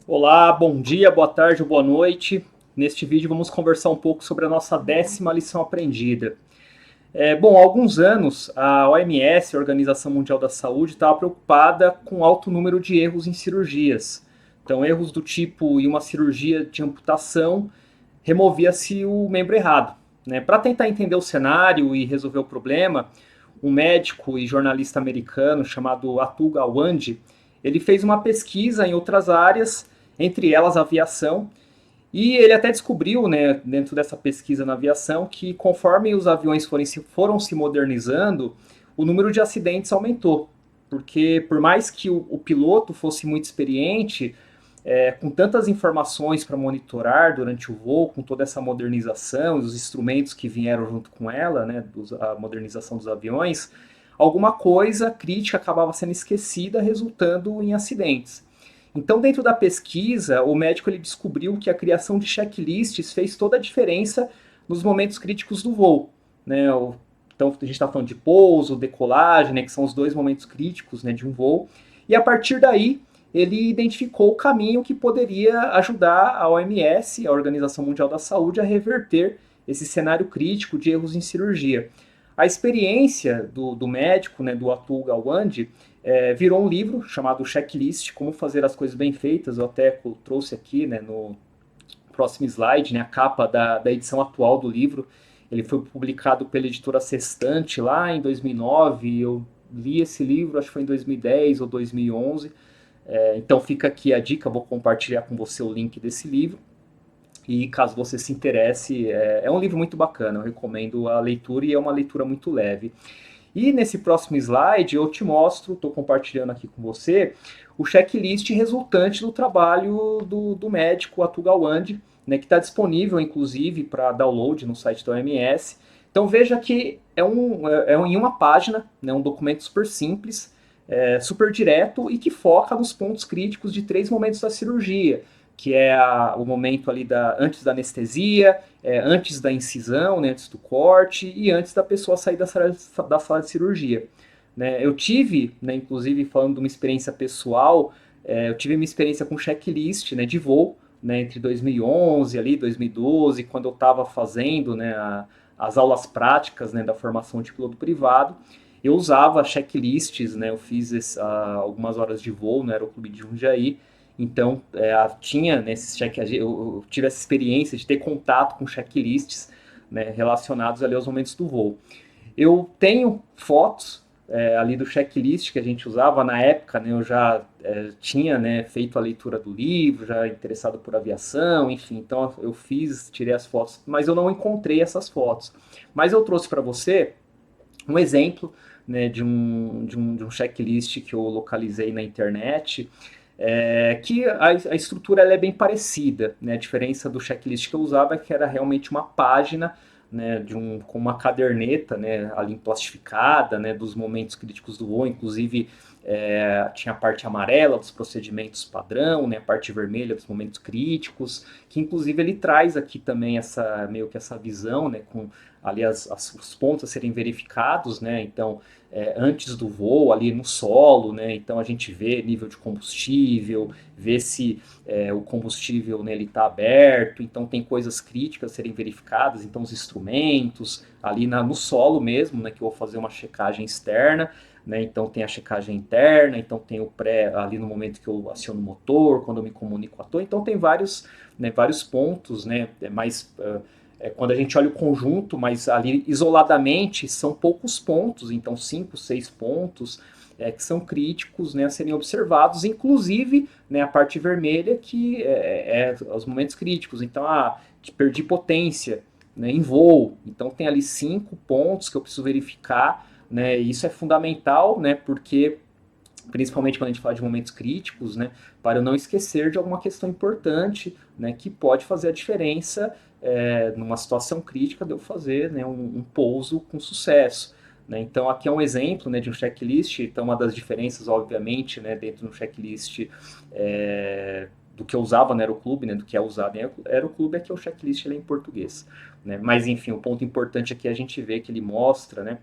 Olá, bom dia, boa tarde ou boa noite. Neste vídeo vamos conversar um pouco sobre a nossa 10ª lição aprendida. Há alguns anos a OMS, a Organização Mundial da Saúde, estava preocupada com o alto número de erros em cirurgias. Então, erros do tipo, em uma cirurgia de amputação, removia-se o membro errado. Né? Para tentar entender o cenário e resolver o problema, um médico e jornalista americano chamado Atul Gawande, ele fez uma pesquisa em outras áreas, entre elas a aviação, e ele até descobriu, né, dentro dessa pesquisa na aviação, que conforme os aviões foram se modernizando, o número de acidentes aumentou. Porque por mais que o piloto fosse muito experiente, com tantas informações para monitorar durante o voo, com toda essa modernização e os instrumentos que vieram junto com ela, né, a modernização dos aviões, alguma coisa crítica acabava sendo esquecida, resultando em acidentes. Então, dentro da pesquisa, o médico ele descobriu que a criação de checklists fez toda a diferença nos momentos críticos do voo. Né? Então, a gente está falando de pouso, decolagem, né, que são os dois momentos críticos, né, de um voo. E a partir daí, ele identificou o caminho que poderia ajudar a OMS, a Organização Mundial da Saúde, a reverter esse cenário crítico de erros em cirurgia. A experiência do médico, né, do Atul Gawande, virou um livro chamado Checklist, Como Fazer as Coisas Bem Feitas. Eu até trouxe aqui, né, no próximo slide, né, a capa da edição atual do livro. Ele foi publicado pela editora Sextante lá em 2009. Eu li esse livro, acho que foi em 2010 ou 2011. Então fica aqui a dica, vou compartilhar com você o link desse livro. E caso você se interesse, é um livro muito bacana, eu recomendo a leitura e é uma leitura muito leve. E nesse próximo slide eu te mostro, estou compartilhando aqui com você, o checklist resultante do trabalho do médico Atul Gawande, né, que está disponível inclusive para download no site da OMS. Então veja que em uma página, né, um documento super simples, super direto e que foca nos pontos críticos de 3 momentos da cirurgia, que é o momento ali antes da anestesia, antes da incisão, né, antes do corte e antes da pessoa sair da sala de cirurgia. Né? Eu tive, né, inclusive falando de uma experiência pessoal, eu tive uma experiência com checklist, né, de voo, né, entre 2011 ali 2012, quando eu estava fazendo, né, as aulas práticas, né, da formação de piloto privado. Eu usava checklists, né, eu fiz algumas horas de voo no Aeroclube de Jundiaí. Então, tinha nesses eu tive essa experiência de ter contato com checklists, né, relacionados ali aos momentos do voo. Eu tenho fotos ali do checklist que a gente usava na época, né, eu já tinha, né, feito a leitura do livro, já interessado por aviação, enfim, então eu tirei as fotos, mas eu não encontrei essas fotos. Mas eu trouxe para você um exemplo, né, de um checklist que eu localizei na internet, que a estrutura ela é bem parecida. Né? A diferença do checklist que eu usava é que era realmente uma página, né, com uma caderneta, né, ali plastificada, né, dos momentos críticos do voo, inclusive tinha a parte amarela dos procedimentos padrão, né, a parte vermelha dos momentos críticos, que inclusive ele traz aqui também meio que essa visão, né, com ali os pontos a serem verificados, né, então antes do voo, ali no solo, né? Então a gente vê nível de combustível, vê se o combustível né, está aberto, então tem coisas críticas a serem verificadas, então os instrumentos, ali no solo mesmo, né, que eu vou fazer uma checagem externa, né, então tem a checagem interna, então tem o pré ali no momento que eu aciono o motor, quando eu me comunico com a torre, então tem vários pontos, né, mais quando a gente olha o conjunto, mas ali isoladamente são poucos pontos, então 5, 6 pontos que são críticos né, a serem observados, inclusive né, a parte vermelha que os momentos críticos. Então, perdi potência né, em voo, então tem ali 5 pontos que eu preciso verificar, né, e isso é fundamental, né, porque principalmente quando a gente fala de momentos críticos, né, para eu não esquecer de alguma questão importante, né, que pode fazer a diferença numa situação crítica de eu fazer né, um pouso com sucesso. Né? Então aqui é um exemplo né, de um checklist, então uma das diferenças, obviamente, né, dentro do checklist do que eu usava no Aeroclube, né, do que é usado em Aeroclube, é que o checklist ele é em português. Né? Mas enfim, o ponto importante aqui é a gente ver que ele mostra né,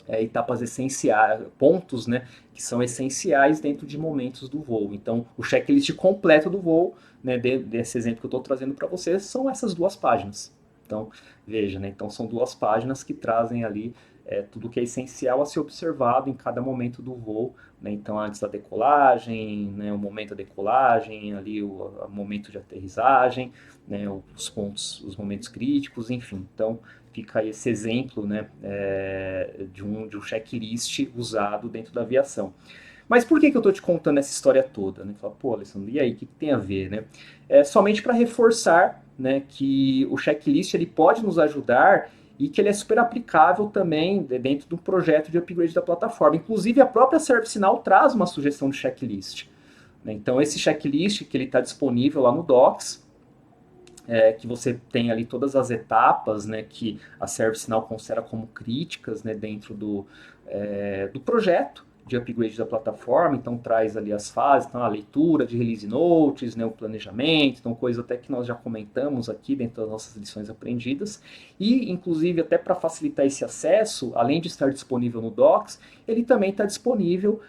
etapas essenciais, pontos, né, que são essenciais dentro de momentos do voo. Então, o checklist completo do voo, né, desse exemplo que eu estou trazendo para vocês, são essas 2 páginas. Então, veja, né, então são 2 páginas que trazem ali tudo que é essencial a ser observado em cada momento do voo, né? Então, antes da decolagem, né, o momento da decolagem, ali o momento de aterrissagem, né, os pontos, os momentos críticos, enfim. Então, fica aí esse exemplo, né, de um checklist usado dentro da aviação. Mas por que eu estou te contando essa história toda? Né? Fala, pô, Alessandro, e aí, o que tem a ver? Né? É somente para reforçar, né, que o checklist ele pode nos ajudar e que ele é super aplicável também dentro do projeto de upgrade da plataforma. Inclusive, a própria ServiceNow traz uma sugestão de checklist. Né? Então, esse checklist que ele está disponível lá no Docs, que você tem ali todas as etapas, né, que a ServiceNow considera como críticas, né, dentro do projeto de upgrade da plataforma. Então traz ali as fases, então a leitura de release notes, né, o planejamento, então coisa até que nós já comentamos aqui dentro das nossas lições aprendidas. E inclusive até para facilitar esse acesso, além de estar disponível no Docs, ele também está disponível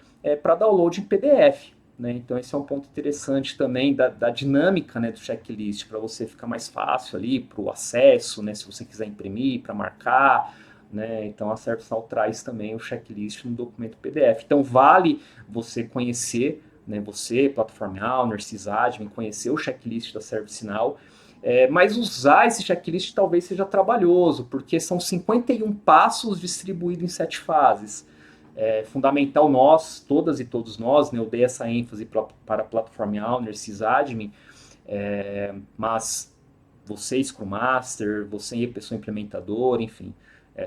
para download em PDF. Né? Então esse é um ponto interessante também da dinâmica, né, do checklist, para você ficar mais fácil ali para o acesso, né, se você quiser imprimir, para marcar. Né? Então a ServiceNow traz também o checklist no documento PDF. Então vale você conhecer, né, você, Platform Owner, sysadmin, conhecer o checklist da ServiceNow, mas usar esse checklist talvez seja trabalhoso, porque são 51 passos distribuídos em 7 fases. É fundamental nós, todas e todos nós, né, eu dei essa ênfase para Platform Owner, sysadmin, mas você, Scrum Master, você, pessoa implementadora, enfim,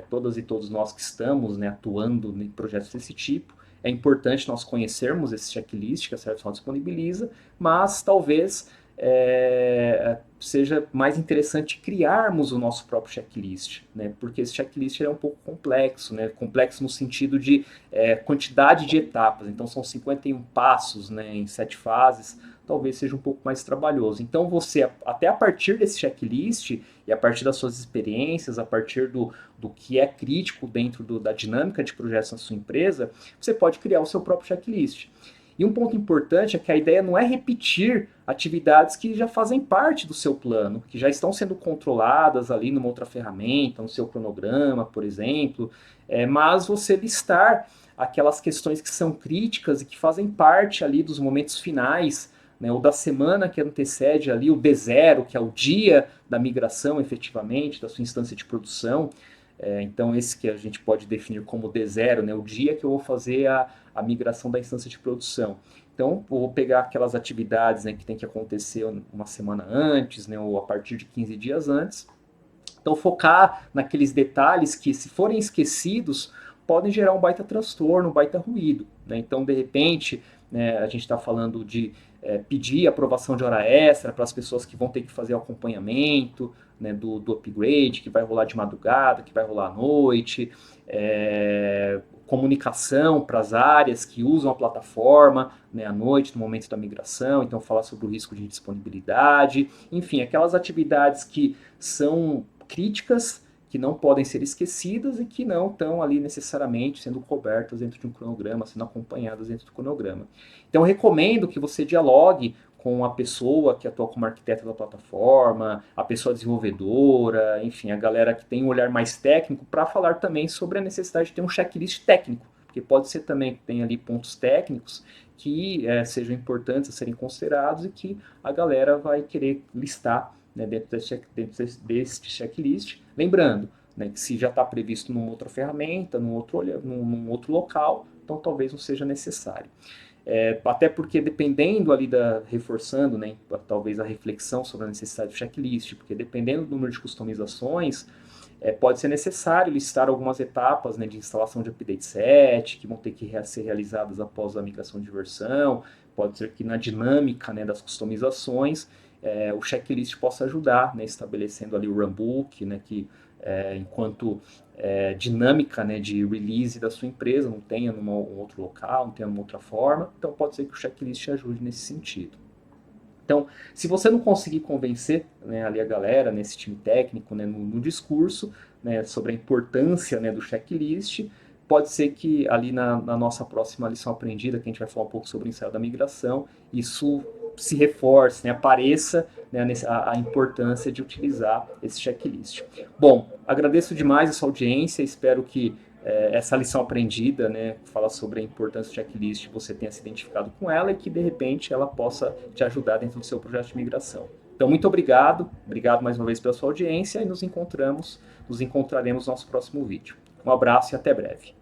todas e todos nós que estamos, né, atuando em projetos desse tipo, é importante nós conhecermos esse checklist que a ServiceNow disponibiliza, mas talvez seja mais interessante criarmos o nosso próprio checklist, né? Porque esse checklist é um pouco complexo, né? Complexo no sentido de quantidade de etapas. Então são 51 passos, né, em 7 fases, talvez seja um pouco mais trabalhoso. Então você, até a partir desse checklist e a partir das suas experiências, a partir do que é crítico dentro da dinâmica de projetos na sua empresa, você pode criar o seu próprio checklist. E um ponto importante é que a ideia não é repetir atividades que já fazem parte do seu plano, que já estão sendo controladas ali numa outra ferramenta, no seu cronograma, por exemplo, mas você listar aquelas questões que são críticas e que fazem parte ali dos momentos finais, né, ou da semana que antecede ali o D0, que é o dia da migração efetivamente, da sua instância de produção. Então esse que a gente pode definir como D0, né, o dia que eu vou fazer a migração da instância de produção. Então, eu vou pegar aquelas atividades, né, que tem que acontecer uma semana antes, né, ou a partir de 15 dias antes. Então, focar naqueles detalhes que, se forem esquecidos, podem gerar um baita transtorno, um baita ruído. Né? Então, de repente, né, a gente está falando de pedir aprovação de hora extra para as pessoas que vão ter que fazer o acompanhamento, né, do upgrade, que vai rolar de madrugada, que vai rolar à noite, comunicação para as áreas que usam a plataforma, né, à noite, no momento da migração, então falar sobre o risco de disponibilidade, enfim, aquelas atividades que são críticas, que não podem ser esquecidas e que não estão ali necessariamente sendo cobertas dentro de um cronograma, sendo acompanhadas dentro do cronograma. Então, eu recomendo que você dialogue com a pessoa que atua como arquiteta da plataforma, a pessoa desenvolvedora, enfim, a galera que tem um olhar mais técnico, para falar também sobre a necessidade de ter um checklist técnico, porque pode ser também que tenha ali pontos técnicos que sejam importantes a serem considerados e que a galera vai querer listar, né, dentro desse checklist. Lembrando, né, que se já está previsto numa outra ferramenta, num outro local, então talvez não seja necessário. Até porque dependendo ali reforçando, né, talvez a reflexão sobre a necessidade do checklist, porque dependendo do número de customizações, pode ser necessário listar algumas etapas, né, de instalação de update set, que vão ter que ser realizadas após a migração de versão, pode ser que na dinâmica, né, das customizações, o checklist possa ajudar, né, estabelecendo ali o runbook, né, que enquanto dinâmica, né, de release da sua empresa, não tenha num outro local, não tenha numa outra forma, então pode ser que o checklist te ajude nesse sentido. Então, se você não conseguir convencer, né, ali a galera, nesse time técnico, né, no discurso, né, sobre a importância, né, do checklist, pode ser que ali na nossa próxima lição aprendida, que a gente vai falar um pouco sobre o ensaio da migração, isso se reforce, né, apareça, né, a importância de utilizar esse checklist. Bom, agradeço demais a sua audiência, espero que essa lição aprendida, né, que fala sobre a importância do checklist, você tenha se identificado com ela e que, de repente, ela possa te ajudar dentro do seu projeto de migração. Então, muito obrigado mais uma vez pela sua audiência e nos encontraremos no nosso próximo vídeo. Um abraço e até breve.